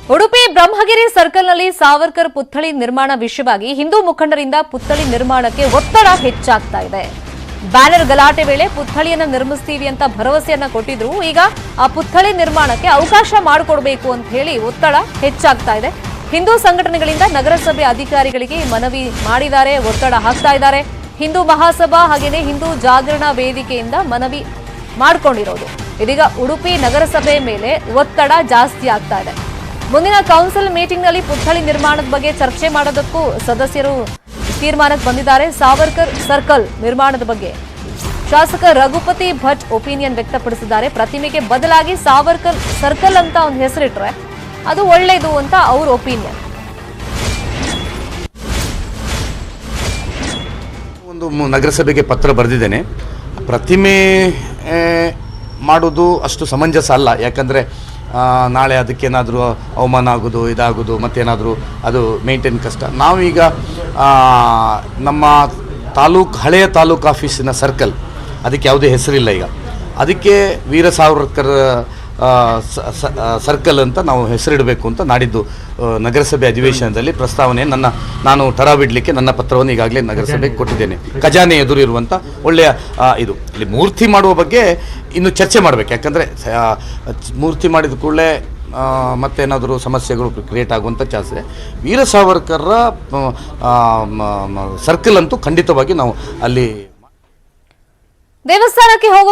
ಉಡುಪಿ ಬ್ರಹ್ಮಗಿರಿ ಸರ್ಕಲ್ನಲ್ಲಿ ಸಾವರ್ಕರ್ ಪುತ್ಥಳಿ ನಿರ್ಮಾಣ ವಿಷಯವಾಗಿ ಹಿಂದೂ ಮುಖಂಡರಿಂದ ಪುತ್ಥಳಿ ನಿರ್ಮಾಣಕ್ಕೆ ಒತ್ತಡ ಹೆಚ್ಚಾಗ್ತಾ ಇದೆ. ಬ್ಯಾನರ್ ಗಲಾಟೆ ವೇಳೆ ಪುತ್ಥಳಿಯನ್ನ ನಿರ್ಮಿಸ್ತೀವಿ ಅಂತ ಭರವಸೆಯನ್ನ ಕೊಟ್ಟಿದ್ರು. ಈಗ ಆ ಪುತ್ಥಳಿ ನಿರ್ಮಾಣಕ್ಕೆ ಅವಕಾಶ ಮಾಡಿಕೊಡಬೇಕು ಅಂತ ಹೇಳಿ ಒತ್ತಡ ಹೆಚ್ಚಾಗ್ತಾ ಇದೆ. ಹಿಂದೂ ಸಂಘಟನೆಗಳಿಂದ ನಗರಸಭೆ ಅಧಿಕಾರಿಗಳಿಗೆ ಮನವಿ ಮಾಡಿದ್ದಾರೆ, ಒತ್ತಡ ಹಾಕ್ತಾ ಇದ್ದಾರೆ. ಹಿಂದೂ ಮಹಾಸಭಾ ಹಾಗೇನೆ ಹಿಂದೂ ಜಾಗರಣ ವೇದಿಕೆಯಿಂದ ಮನವಿ ಮಾಡಿಕೊಂಡಿರೋದು. ಇದೀಗ ಉಡುಪಿ ನಗರಸಭೆ ಮೇಲೆ ಒತ್ತಡ ಜಾಸ್ತಿ ಆಗ್ತಾ ಇದೆ. ಮುಂದಿನ ಕೌನ್ಸಿಲ್ ಮೀಟಿಂಗ್ನಲ್ಲಿ ಪುತ್ಥಳಿ ನಿರ್ಮಾಣದ ಬಗ್ಗೆ ಚರ್ಚೆ ಮಾಡೋದಕ್ಕೂ ಸದಸ್ಯರು ತೀರ್ಮಾನಕ್ಕೆ ಬಂದಿದ್ದಾರೆ. ಸಾವರ್ಕರ್ ಸರ್ಕಲ್ ನಿರ್ಮಾಣದ ಬಗ್ಗೆ ಶಾಸಕ ರಘುಪತಿ ಭಟ್ ಒಪಿನಿಯನ್ ವ್ಯಕ್ತಪಡಿಸಿದ್ದಾರೆ. ಪ್ರತಿಮೆಗೆ ಬದಲಾಗಿ ಸಾವರ್ಕರ್ ಸರ್ಕಲ್ ಅಂತ ಒಂದು ಹೆಸರಿಟ್ರೆ ಅದು ಒಳ್ಳೆಯದು ಅಂತ ಅವ್ರ ಒಪಿನಿಯನ್. ಒಂದು ನಗರಸಭೆಗೆ ಪತ್ರ ಬರೆದಿದ್ದೇನೆ. ಪ್ರತಿಮೆ ಮಾಡೋದು ಅಷ್ಟು ಸಮಂಜಸ ಅಲ್ಲ. ಯಾಕಂದರೆ ನಾಳೆ ಅದಕ್ಕೇನಾದರೂ ಅವಮಾನ ಆಗೋದು ಇದಾಗೋದು ಮತ್ತೇನಾದರೂ ಅದು ಮೇಂಟೈನ್ ಕಷ್ಟ. ನಾವೀಗ ನಮ್ಮ ಹಳೆಯ ತಾಲೂಕು ಆಫೀಸಿನ ಸರ್ಕಲ್ ಅದಕ್ಕೆ ಯಾವುದೇ ಹೆಸರಿಲ್ಲ. ಈಗ ಅದಕ್ಕೆ ವೀರ ಸಾವರ್ಕರ್ ಸರ್ಕಲ್ ಅಂತ ನಾವು ಹೆಸರಿಡಬೇಕು ಅಂತ ನಾಡಿದ್ದು ನಗರಸಭೆ ಅಧಿವೇಶನದಲ್ಲಿ ಪ್ರಸ್ತಾವನೆ ನಾನು ಠರಾ ಬಿಡಲಿಕ್ಕೆ ನನ್ನ ಪತ್ರವನ್ನು ಈಗಾಗಲೇ ನಗರಸಭೆಗೆ ಕೊಟ್ಟಿದ್ದೇನೆ. ಖಜಾನೆ ಎದುರು ಇರುವಂಥ ಒಳ್ಳೆಯ ಇದು ಇಲ್ಲಿ ಮೂರ್ತಿ ಮಾಡುವ ಬಗ್ಗೆ ಇನ್ನು ಚರ್ಚೆ ಮಾಡಬೇಕು. ಯಾಕಂದರೆ ಮೂರ್ತಿ ಮಾಡಿದ ಕೂಡಲೇ ಮತ್ತೇನಾದರೂ ಸಮಸ್ಯೆಗಳು ಕ್ರಿಯೇಟ್ ಆಗುವಂಥ ಚಾನ್ಸ್ ಇದೆ. ವೀರ ಸಾವರ್ಕರ್ರ ಸರ್ಕಲ್ ಅಂತೂ ಖಂಡಿತವಾಗಿ ನಾವು ಅಲ್ಲಿ ದೇವಸ್ಥಾನಕ್ಕೆ ಹೋಗೋ